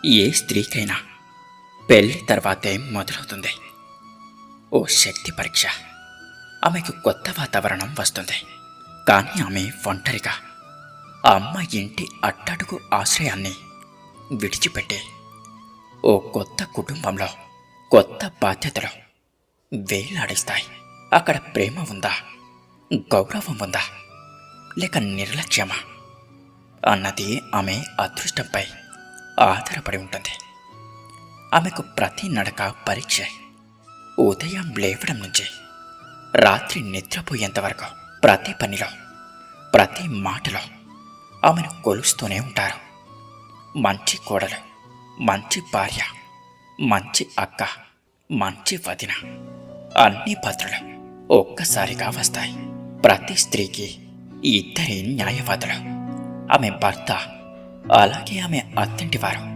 ఏ స్త్రీకైనా పెళ్లి తర్వాతే మొదలవుతుంది ఓ శక్తి పరీక్ష. ఆమెకు కొత్త వాతావరణం వస్తుంది. కానీ ఆమె ఒంటరిగా అమ్మ ఇంటి అట్టడుగు ఆశ్రయాన్ని విడిచిపెట్టి ఓ కొత్త కుటుంబంలో కొత్త బాధ్యతలు వేలాడిస్తాయి. అక్కడ ప్రేమ ఉందా, గౌరవం ఉందా, లేక నిర్లక్ష్యమా అన్నది ఆమె అదృష్టంపై ఆధారపడి ఉంటుంది. ఆమెకు ప్రతి నడక పరీక్ష. ఉదయం లేవడం నుంచి రాత్రి నిద్రపోయేంత వరకు ప్రతి పనిలో, ప్రతి మాటలో ఆమెను కొలుస్తూనే ఉంటారు. మంచి కోడలు, మంచి భార్య, మంచి అక్క, మంచి వదిన, అన్ని పాత్రలు ఒక్కసారిగా వస్తాయి. ప్రతి స్త్రీకి ఇద్దరి న్యాయవాదులు, ఆమె భర్త, అలాగే ఆమె అత్తింటి వారు.